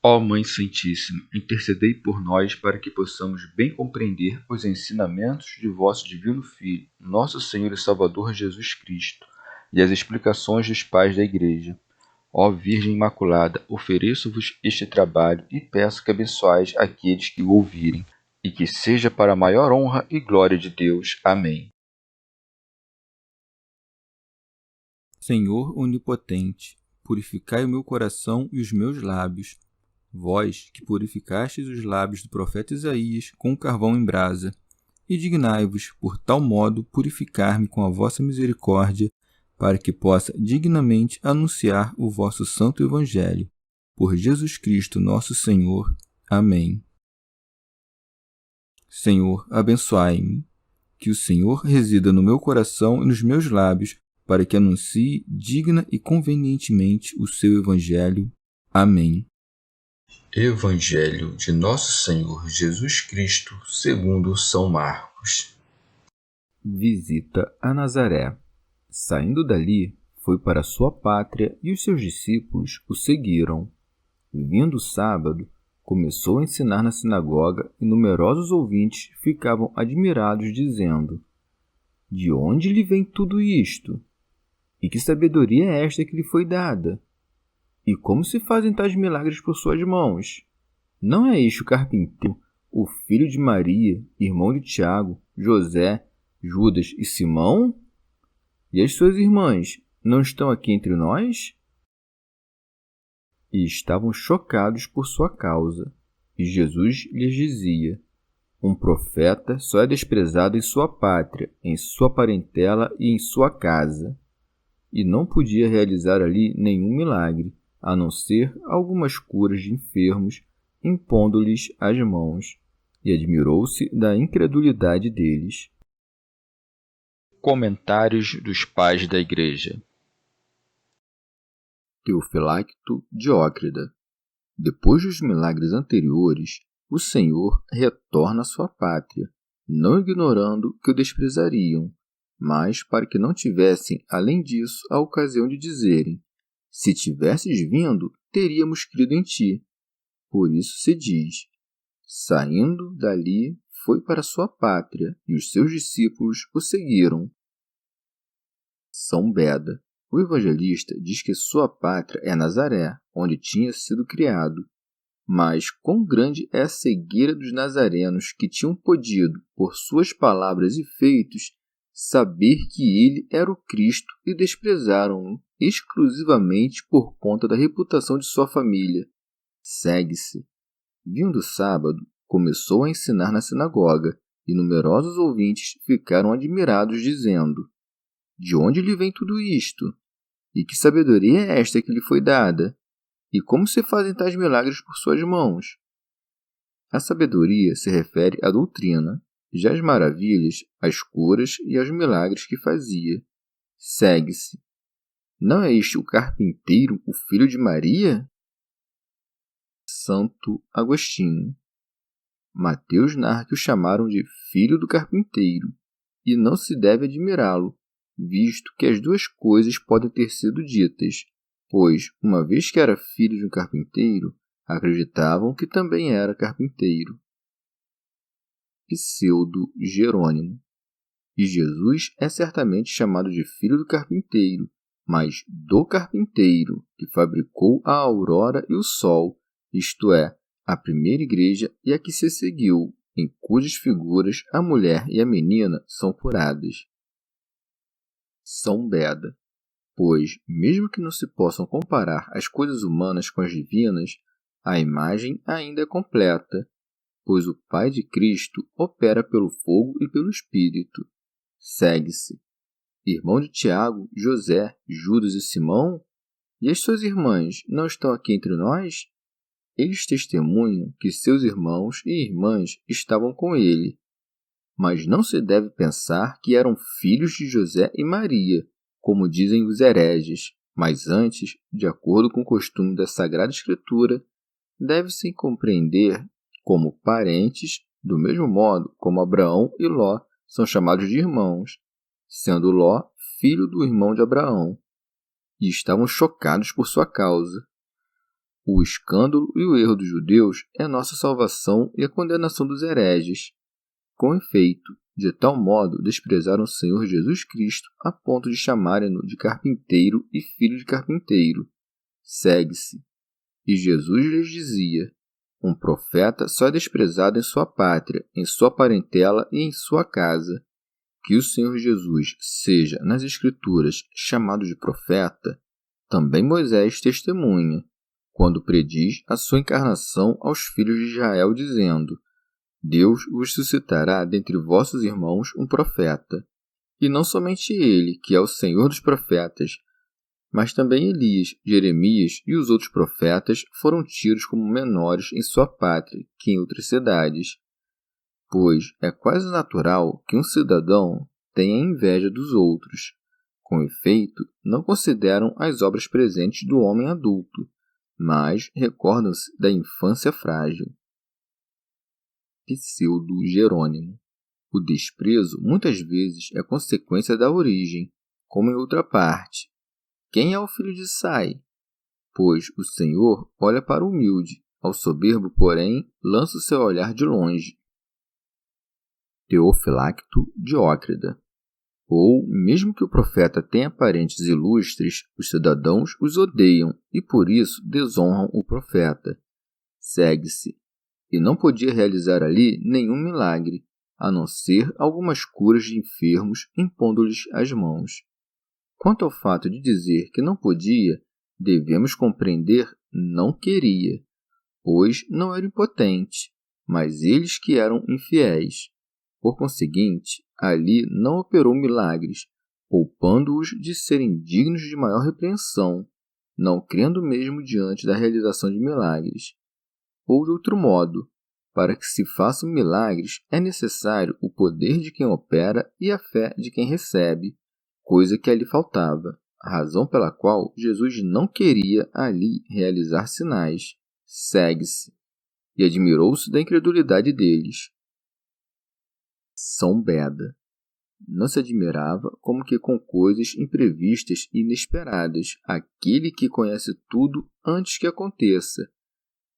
Ó Mãe Santíssima, intercedei por nós para que possamos bem compreender os ensinamentos de vosso Divino Filho, nosso Senhor e Salvador Jesus Cristo, e as explicações dos pais da Igreja. Ó Virgem Imaculada, ofereço-vos este trabalho e peço que abençoais aqueles que o ouvirem, e que seja para a maior honra e glória de Deus. Amém. Senhor onipotente, purificai o meu coração e os meus lábios. Vós, que purificastes os lábios do profeta Isaías com o carvão em brasa, e dignai-vos, por tal modo, purificar-me com a vossa misericórdia, para que possa dignamente anunciar o vosso santo Evangelho. Por Jesus Cristo nosso Senhor. Amém. Senhor, abençoai-me. Que o Senhor resida no meu coração e nos meus lábios, para que anuncie digna e convenientemente o seu Evangelho. Amém. Evangelho de Nosso Senhor Jesus Cristo, segundo São Marcos. Visita a Nazaré. Saindo dali, foi para sua pátria e os seus discípulos o seguiram. Vindo o sábado, começou a ensinar na sinagoga e numerosos ouvintes ficavam admirados, dizendo: De onde lhe vem tudo isto? E que sabedoria é esta que lhe foi dada? E como se fazem tais milagres por suas mãos? Não é este o carpinteiro, o filho de Maria, irmão de Tiago, José, Judas e Simão? E as suas irmãs não estão aqui entre nós? E estavam chocados por sua causa. E Jesus lhes dizia: Um profeta só é desprezado em sua pátria, em sua parentela e em sua casa. E não podia realizar ali nenhum milagre, a não ser algumas curas de enfermos, impondo-lhes as mãos, e admirou-se da incredulidade deles. Comentários dos Pais da Igreja. Teofilacto Diócrida. Depois dos milagres anteriores, o Senhor retorna à sua pátria, não ignorando que o desprezariam, mas para que não tivessem, além disso, a ocasião de dizerem: Se tivesses vindo, teríamos crido em ti. Por isso se diz: Saindo dali, foi para sua pátria, e os seus discípulos o seguiram. São Beda. O evangelista diz que sua pátria é Nazaré, onde tinha sido criado. Mas quão grande é a cegueira dos nazarenos que tinham podido, por suas palavras e feitos, saber que ele era o Cristo e desprezaram-no exclusivamente por conta da reputação de sua família. Segue-se. Vindo o sábado, começou a ensinar na sinagoga, e numerosos ouvintes ficaram admirados, dizendo: De onde lhe vem tudo isto? E que sabedoria é esta que lhe foi dada? E como se fazem tais milagres por suas mãos? A sabedoria se refere à doutrina, já as maravilhas, às curas e aos milagres que fazia. Segue-se. Não é este o carpinteiro, o filho de Maria? Santo Agostinho. Mateus narra que o chamaram de filho do carpinteiro, e não se deve admirá-lo, visto que as duas coisas podem ter sido ditas, pois, uma vez que era filho de um carpinteiro, acreditavam que também era carpinteiro. Pseudo Jerônimo. E Jesus é certamente chamado de filho do carpinteiro, mas do carpinteiro, que fabricou a aurora e o sol, isto é, a primeira igreja e a que se seguiu, em cujas figuras a mulher e a menina são curadas. São Beda. Pois, mesmo que não se possam comparar as coisas humanas com as divinas, a imagem ainda é completa, pois o Pai de Cristo opera pelo fogo e pelo Espírito. Segue-se. Irmão de Tiago, José, Judas e Simão? E as suas irmãs não estão aqui entre nós? Eles testemunham que seus irmãos e irmãs estavam com ele. Mas não se deve pensar que eram filhos de José e Maria, como dizem os hereges, mas antes, de acordo com o costume da Sagrada Escritura, deve-se compreender como parentes, do mesmo modo como Abraão e Ló são chamados de irmãos, sendo Ló filho do irmão de Abraão, e estavam chocados por sua causa. O escândalo e o erro dos judeus é nossa salvação e a condenação dos hereges. Com efeito, de tal modo desprezaram o Senhor Jesus Cristo a ponto de chamarem-no de carpinteiro e filho de carpinteiro. Segue-se. E Jesus lhes dizia: um profeta só é desprezado em sua pátria, em sua parentela e em sua casa. Que o Senhor Jesus seja, nas Escrituras, chamado de profeta, também Moisés testemunha, quando prediz a sua encarnação aos filhos de Israel, dizendo: Deus vos suscitará dentre vossos irmãos um profeta. E não somente ele, que é o Senhor dos profetas, mas também Elias, Jeremias e os outros profetas foram tidos como menores em sua pátria que em outras cidades. Pois é quase natural que um cidadão tenha inveja dos outros. Com efeito, não consideram as obras presentes do homem adulto, mas recordam-se da infância frágil. Pseudo-Jerônimo. O desprezo muitas vezes é consequência da origem, como em outra parte. Quem é o filho de Sai? Pois o Senhor olha para o humilde, ao soberbo, porém, lança o seu olhar de longe. Teofilacto Diócrida. Ou, mesmo que o profeta tenha parentes ilustres, os cidadãos os odeiam e por isso desonram o profeta. Segue-se. E não podia realizar ali nenhum milagre, a não ser algumas curas de enfermos impondo-lhes as mãos. Quanto ao fato de dizer que não podia, devemos compreender não queria, pois não era impotente, mas eles que eram infiéis. Por conseguinte, ali não operou milagres, poupando-os de serem dignos de maior repreensão, não crendo mesmo diante da realização de milagres. Ou de outro modo, para que se façam milagres é necessário o poder de quem opera e a fé de quem recebe, coisa que ali faltava, razão pela qual Jesus não queria ali realizar sinais. Segue-se. E admirou-se da incredulidade deles. São Beda. Não se admirava como que com coisas imprevistas e inesperadas, aquele que conhece tudo antes que aconteça,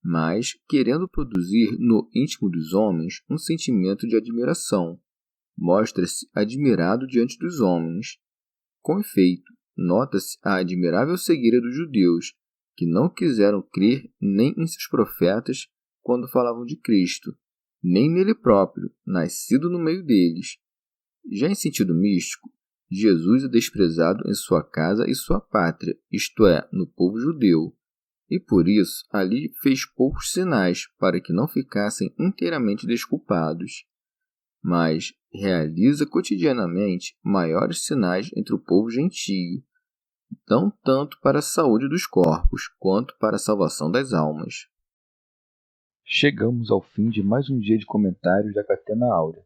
mas querendo produzir no íntimo dos homens um sentimento de admiração, mostra-se admirado diante dos homens. Com efeito, nota-se a admirável cegueira dos judeus, que não quiseram crer nem em seus profetas quando falavam de Cristo, nem nele próprio, nascido no meio deles. Já em sentido místico, Jesus é desprezado em sua casa e sua pátria, isto é, no povo judeu, e por isso ali fez poucos sinais para que não ficassem inteiramente desculpados. Mas realiza cotidianamente maiores sinais entre o povo gentio, não tanto para a saúde dos corpos, quanto para a salvação das almas. Chegamos ao fim de mais um dia de comentários da Catena Áurea.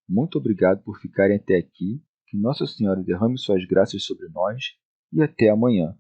Muito obrigado por ficarem até aqui, que Nossa Senhora derrame suas graças sobre nós e até amanhã.